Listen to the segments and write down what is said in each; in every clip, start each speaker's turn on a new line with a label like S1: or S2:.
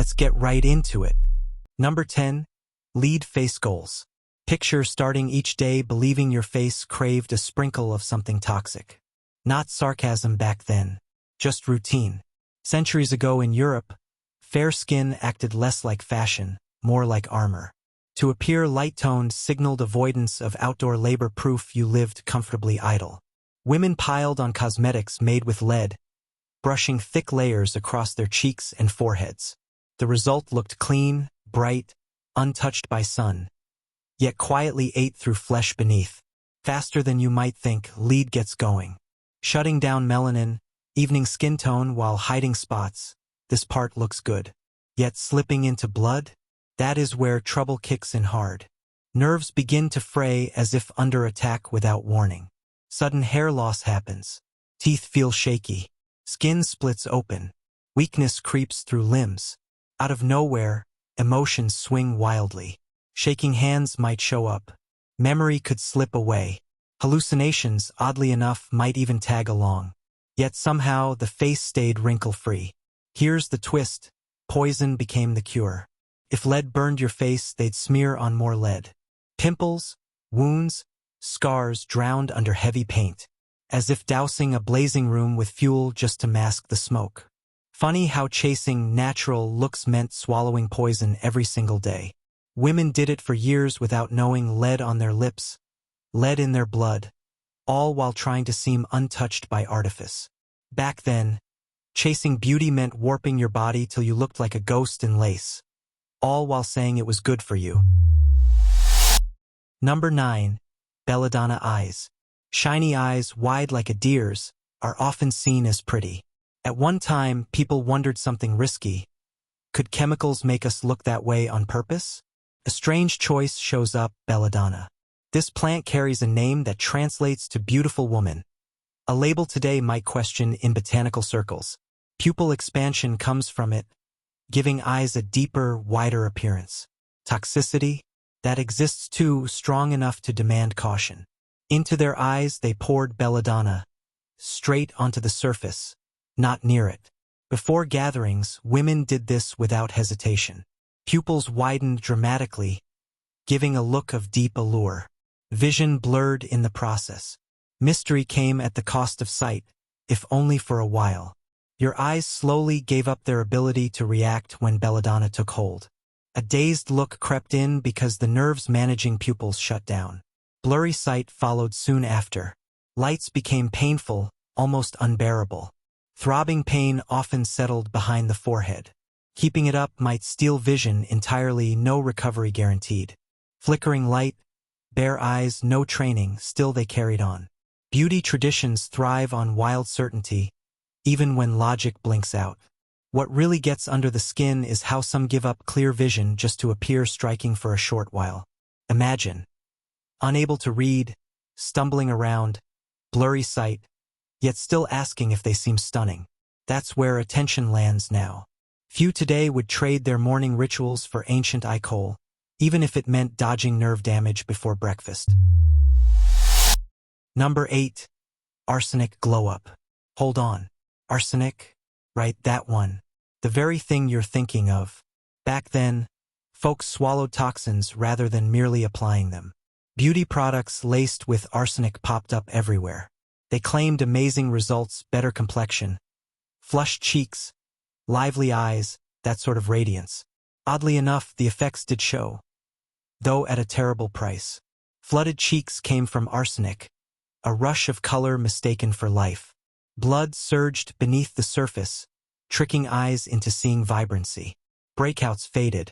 S1: Let's get right into it. Number 10. Lead face goals. Picture starting each day believing your face craved a sprinkle of something toxic. Not sarcasm back then, just routine. Centuries ago in Europe, fair skin acted less like fashion, more like armor. To appear light-toned signaled avoidance of outdoor labor, proof you lived comfortably idle. Women piled on cosmetics made with lead, brushing thick layers across their cheeks and foreheads. The result looked clean, bright, untouched by sun, yet quietly ate through flesh beneath. Faster than you might think, lead gets going. Shutting down melanin, evening skin tone while hiding spots. This part looks good. Yet slipping into blood? That is where trouble kicks in hard. Nerves begin to fray as if under attack without warning. Sudden hair loss happens. Teeth feel shaky. Skin splits open. Weakness creeps through limbs. Out of nowhere, emotions swing wildly. Shaking hands might show up. Memory could slip away. Hallucinations, oddly enough, might even tag along. Yet somehow the face stayed wrinkle-free. Here's the twist. Poison became the cure. If lead burned your face, they'd smear on more lead. Pimples, wounds, scars drowned under heavy paint, as if dousing a blazing room with fuel just to mask the smoke. Funny how chasing natural looks meant swallowing poison every single day. Women did it for years without knowing, lead on their lips, lead in their blood, all while trying to seem untouched by artifice. Back then, chasing beauty meant warping your body till you looked like a ghost in lace, all while saying it was good for you. Number 9. Belladonna Eyes. Shiny eyes, wide like a deer's, are often seen as pretty. At one time, people wondered something risky. Could chemicals make us look that way on purpose? A strange choice shows up, belladonna. This plant carries a name that translates to beautiful woman. A label today might question in botanical circles. Pupil expansion comes from it, giving eyes a deeper, wider appearance. Toxicity? That exists too, strong enough to demand caution. Into their eyes they poured belladonna, straight onto the surface, not near it. Before gatherings, women did this without hesitation. Pupils widened dramatically, giving a look of deep allure. Vision blurred in the process. Mystery came at the cost of sight, if only for a while. Your eyes slowly gave up their ability to react when belladonna took hold. A dazed look crept in because the nerves managing pupils shut down. Blurry sight followed soon after. Lights became painful, almost unbearable. Throbbing pain often settled behind the forehead. Keeping it up might steal vision entirely, no recovery guaranteed. Flickering light, bare eyes, no training, still they carried on. Beauty traditions thrive on wild certainty, even when logic blinks out. What really gets under the skin is how some give up clear vision just to appear striking for a short while. Imagine. Unable to read, stumbling around, blurry sight, yet still asking if they seem stunning. That's where attention lands now. Few today would trade their morning rituals for ancient eye kohl, even if it meant dodging nerve damage before breakfast. Number 8. Arsenic Glow-Up. Hold on. Arsenic? Right, that one. The very thing you're thinking of. Back then, folks swallowed toxins rather than merely applying them. Beauty products laced with arsenic popped up everywhere. They claimed amazing results, better complexion, flushed cheeks, lively eyes, that sort of radiance. Oddly enough, the effects did show, though at a terrible price. Flooded cheeks came from arsenic, a rush of color mistaken for life. Blood surged beneath the surface, tricking eyes into seeing vibrancy. Breakouts faded.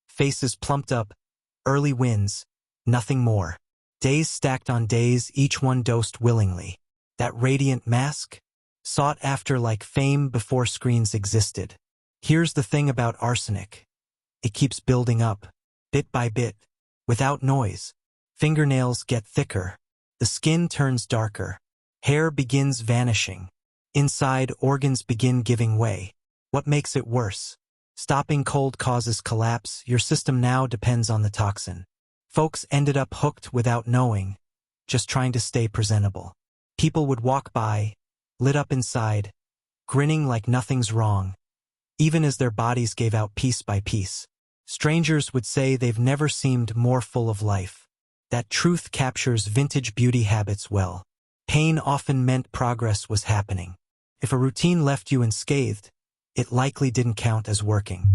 S1: Faces plumped up. Early wins. Nothing more. Days stacked on days, each one dosed willingly. That radiant mask? Sought after like fame before screens existed. Here's the thing about arsenic. It keeps building up, bit by bit, without noise. Fingernails get thicker. The skin turns darker. Hair begins vanishing. Inside, organs begin giving way. What makes it worse? Stopping cold causes collapse. Your system now depends on the toxin. Folks ended up hooked without knowing, just trying to stay presentable. People would walk by, lit up inside, grinning like nothing's wrong, even as their bodies gave out piece by piece. Strangers would say they've never seemed more full of life. That truth captures vintage beauty habits well. Pain often meant progress was happening. If a routine left you unscathed, it likely didn't count as working.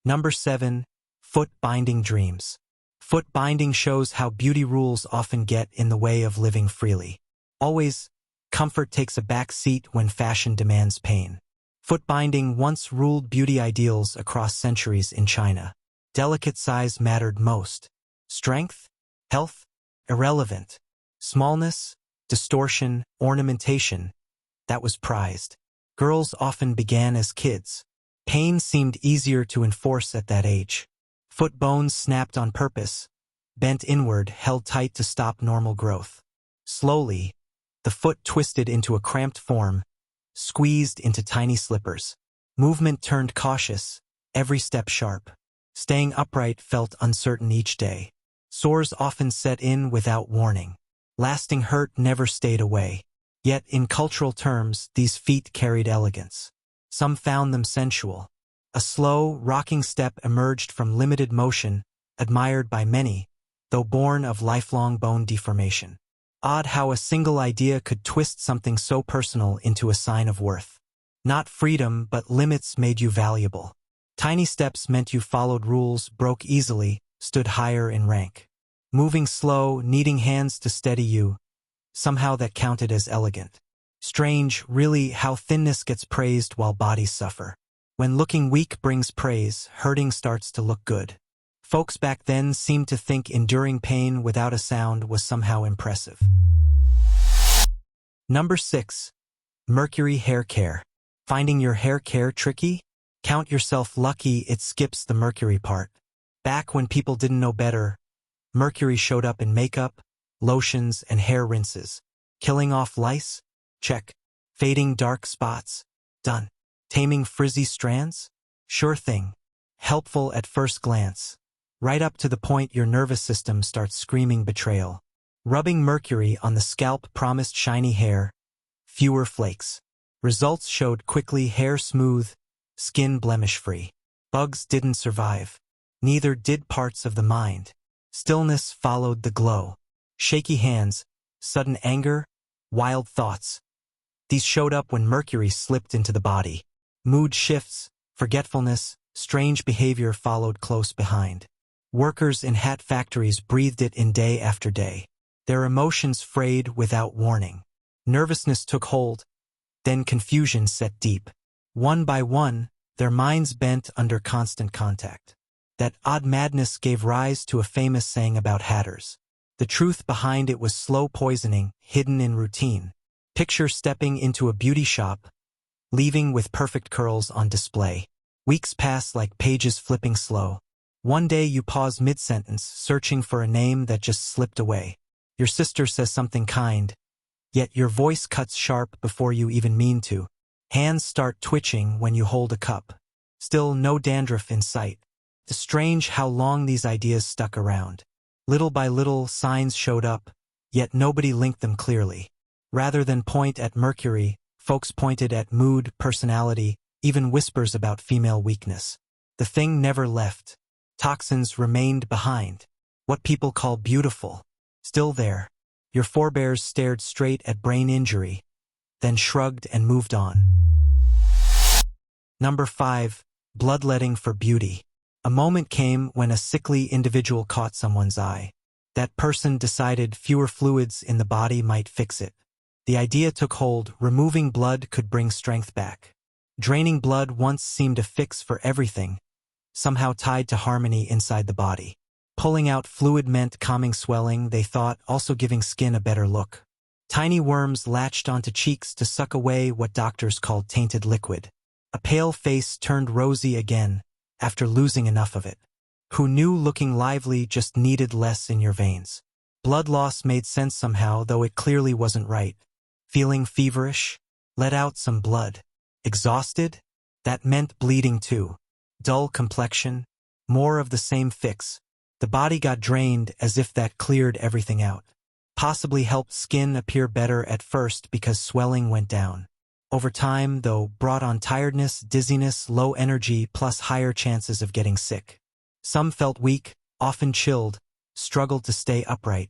S1: Number 7. Foot binding dreams. Foot binding shows how beauty rules often get in the way of living freely. Always, comfort takes a back seat when fashion demands pain. Foot binding once ruled beauty ideals across centuries in China. Delicate size mattered most. Strength? Health? Irrelevant. Smallness? Distortion? Ornamentation? That was prized. Girls often began as kids. Pain seemed easier to enforce at that age. Foot bones snapped on purpose, bent inward, held tight to stop normal growth. Slowly, the foot twisted into a cramped form, squeezed into tiny slippers. Movement turned cautious, every step sharp. Staying upright felt uncertain each day. Sores often set in without warning. Lasting hurt never stayed away. Yet, in cultural terms, these feet carried elegance. Some found them sensual. A slow, rocking step emerged from limited motion, admired by many, though born of lifelong bone deformation. Odd how a single idea could twist something so personal into a sign of worth. Not freedom, but limits made you valuable. Tiny steps meant you followed rules, broke easily, stood higher in rank. Moving slow, needing hands to steady you, somehow that counted as elegant. Strange, really, how thinness gets praised while bodies suffer. When looking weak brings praise, hurting starts to look good. Folks back then seemed to think enduring pain without a sound was somehow impressive. Number 6. Mercury hair care. Finding your hair care tricky? Count yourself lucky it skips the mercury part. Back when people didn't know better, mercury showed up in makeup, lotions, and hair rinses. Killing off lice? Check. Fading dark spots? Done. Taming frizzy strands? Sure thing. Helpful at first glance. Right up to the point your nervous system starts screaming betrayal. Rubbing mercury on the scalp promised shiny hair, fewer flakes. Results showed quickly: hair smooth, skin blemish-free. Bugs didn't survive. Neither did parts of the mind. Stillness followed the glow. Shaky hands, sudden anger, wild thoughts. These showed up when mercury slipped into the body. Mood shifts, forgetfulness, strange behavior followed close behind. Workers in hat factories breathed it in day after day. Their emotions frayed without warning. Nervousness took hold, then confusion set deep. One by one, their minds bent under constant contact. That odd madness gave rise to a famous saying about hatters. The truth behind it was slow poisoning, hidden in routine. Picture stepping into a beauty shop, leaving with perfect curls on display. Weeks pass like pages flipping slow. One day you pause mid-sentence, searching for a name that just slipped away. Your sister says something kind, yet your voice cuts sharp before you even mean to. Hands start twitching when you hold a cup. Still no dandruff in sight. It's strange how long these ideas stuck around. Little by little, signs showed up, yet nobody linked them clearly. Rather than point at mercury, folks pointed at mood, personality, even whispers about female weakness. The thing never left. Toxins remained behind. What people call beautiful, still there. Your forebears stared straight at brain injury, then shrugged and moved on. Number 5. Bloodletting for beauty. A moment came when a sickly individual caught someone's eye. That person decided fewer fluids in the body might fix it. The idea took hold: removing blood could bring strength back. Draining blood once seemed a fix for everything, somehow tied to harmony inside the body. Pulling out fluid meant calming swelling, they thought, also giving skin a better look. Tiny worms latched onto cheeks to suck away what doctors called tainted liquid. A pale face turned rosy again, after losing enough of it. Who knew looking lively just needed less in your veins? Blood loss made sense somehow, though it clearly wasn't right. Feeling feverish? Let out some blood. Exhausted? That meant bleeding too. Dull complexion? More of the same fix. The body got drained as if that cleared everything out. Possibly helped skin appear better at first because swelling went down. Over time, though, brought on tiredness, dizziness, low energy, plus higher chances of getting sick. Some felt weak, often chilled, struggled to stay upright.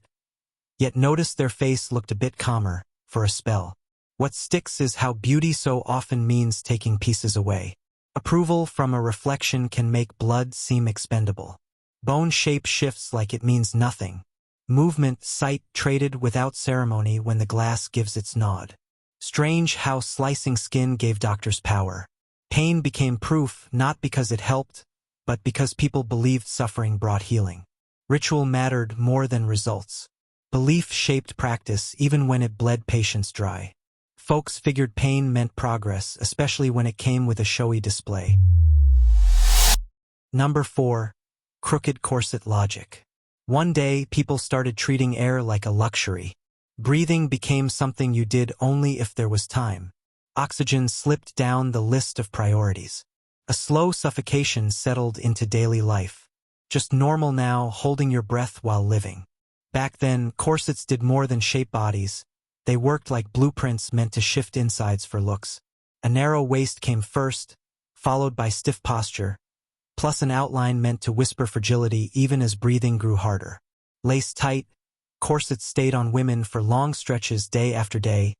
S1: Yet noticed their face looked a bit calmer, for a spell. What sticks is how beauty so often means taking pieces away. Approval from a reflection can make blood seem expendable. Bone shape shifts like it means nothing. Movement, sight traded without ceremony when the glass gives its nod. Strange how slicing skin gave doctors power. Pain became proof not because it helped, but because people believed suffering brought healing. Ritual mattered more than results. Belief shaped practice even when it bled patients dry. Folks figured pain meant progress, especially when it came with a showy display. Number 4. Crooked corset logic. One day, people started treating air like a luxury. Breathing became something you did only if there was time. Oxygen slipped down the list of priorities. A slow suffocation settled into daily life. Just normal now, holding your breath while living. Back then, corsets did more than shape bodies. They worked like blueprints meant to shift insides for looks. A narrow waist came first, followed by stiff posture, plus an outline meant to whisper fragility even as breathing grew harder. Lace tight, corsets stayed on women for long stretches day after day,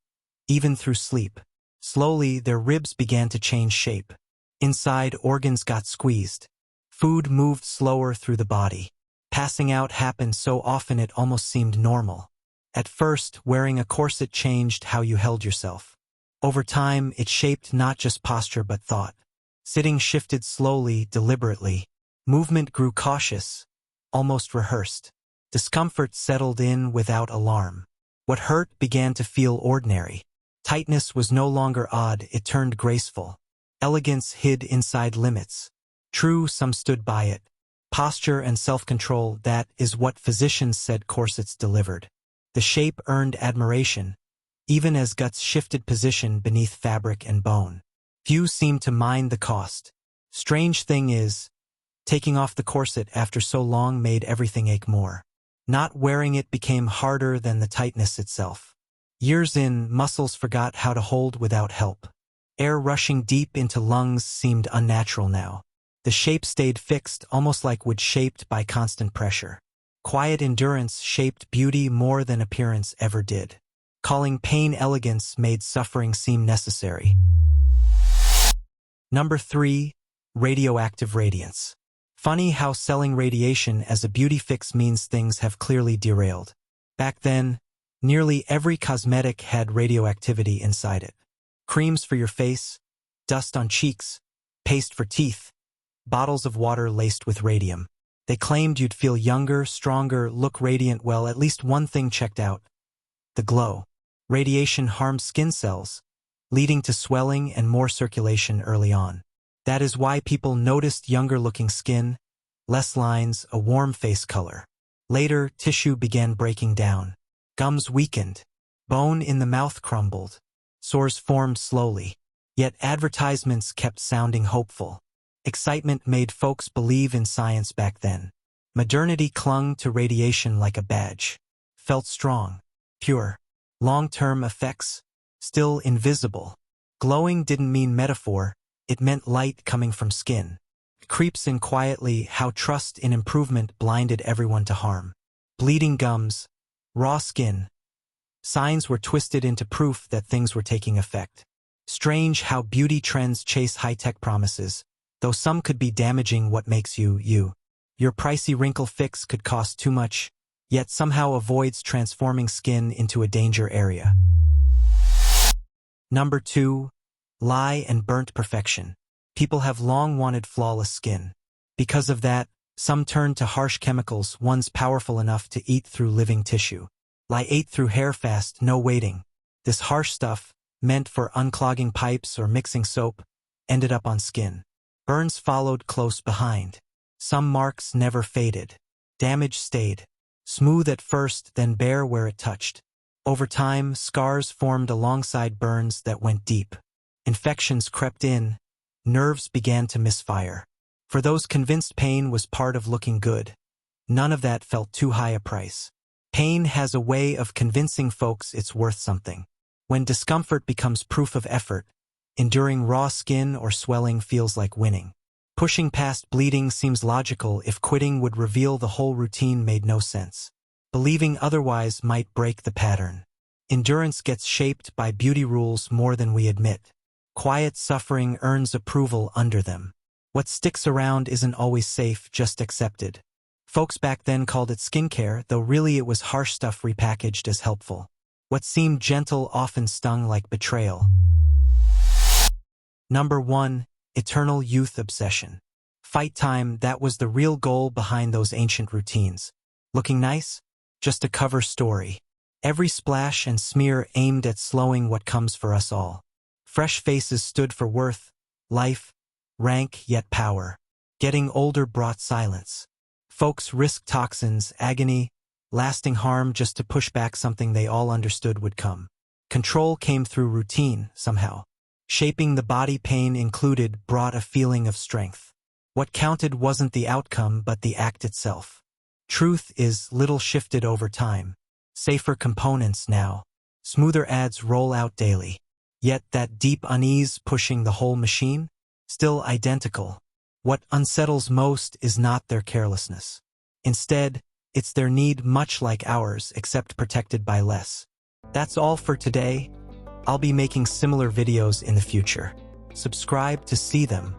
S1: even through sleep. Slowly, their ribs began to change shape. Inside, organs got squeezed. Food moved slower through the body. Passing out happened so often it almost seemed normal. At first, wearing a corset changed how you held yourself. Over time, it shaped not just posture but thought. Sitting shifted slowly, deliberately. Movement grew cautious, almost rehearsed. Discomfort settled in without alarm. What hurt began to feel ordinary. Tightness was no longer odd, it turned graceful. Elegance hid inside limits. True, some stood by it. Posture and self-control, that is what physicians said corsets delivered. The shape earned admiration, even as guts shifted position beneath fabric and bone. Few seemed to mind the cost. Strange thing is, taking off the corset after so long made everything ache more. Not wearing it became harder than the tightness itself. Years in, muscles forgot how to hold without help. Air rushing deep into lungs seemed unnatural now. The shape stayed fixed, almost like wood shaped by constant pressure. Quiet endurance shaped beauty more than appearance ever did. Calling pain elegance made suffering seem necessary. Number 3. Radioactive Radiance. Funny how selling radiation as a beauty fix means things have clearly derailed. Back then, nearly every cosmetic had radioactivity inside it. Creams for your face, dust on cheeks, paste for teeth, bottles of water laced with radium. They claimed you'd feel younger, stronger, look radiant. Well, at least one thing checked out: the glow. Radiation harms skin cells, leading to swelling and more circulation early on. That is why people noticed younger-looking skin, less lines, a warm face color. Later, tissue began breaking down. Gums weakened. Bone in the mouth crumbled. Sores formed slowly. Yet advertisements kept sounding hopeful. Excitement made folks believe in science back then. Modernity clung to radiation like a badge. Felt strong, pure. Long-term effects? Still invisible. Glowing didn't mean metaphor. It meant light coming from skin. It creeps in quietly how trust in improvement blinded everyone to harm. Bleeding gums, raw skin. Signs were twisted into proof that things were taking effect. Strange how beauty trends chase high-tech promises. Though some could be damaging, what makes you, you. Your pricey wrinkle fix could cost too much, yet somehow avoids transforming skin into a danger area. Number 2. Lye and Burnt Perfection. People have long wanted flawless skin. Because of that, some turn to harsh chemicals, ones powerful enough to eat through living tissue. Lye ate through hair fast, no waiting. This harsh stuff, meant for unclogging pipes or mixing soap, ended up on skin. Burns followed close behind. Some marks never faded. Damage stayed. Smooth at first, then bare where it touched. Over time, scars formed alongside burns that went deep. Infections crept in. Nerves began to misfire. For those convinced pain was part of looking good, none of that felt too high a price. Pain has a way of convincing folks it's worth something. When discomfort becomes proof of effort, enduring raw skin or swelling feels like winning. Pushing past bleeding seems logical if quitting would reveal the whole routine made no sense. Believing otherwise might break the pattern. Endurance gets shaped by beauty rules more than we admit. Quiet suffering earns approval under them. What sticks around isn't always safe, just accepted. Folks back then called it skincare, though really it was harsh stuff repackaged as helpful. What seemed gentle often stung like betrayal. Number 1. Eternal youth obsession. Fight time, that was the real goal behind those ancient routines. Looking nice? Just a cover story. Every splash and smear aimed at slowing what comes for us all. Fresh faces stood for worth, life, rank yet power. Getting older brought silence. Folks risked toxins, agony, lasting harm just to push back something they all understood would come. Control came through routine, somehow. Shaping the body, pain included, brought a feeling of strength. What counted wasn't the outcome but the act itself. Truth is, little shifted over time. Safer components now. Smoother ads roll out daily. Yet that deep unease pushing the whole machine? Still identical. What unsettles most is not their carelessness. Instead, it's their need, much like ours, except protected by less. That's all for today. I'll be making similar videos in the future. Subscribe to see them.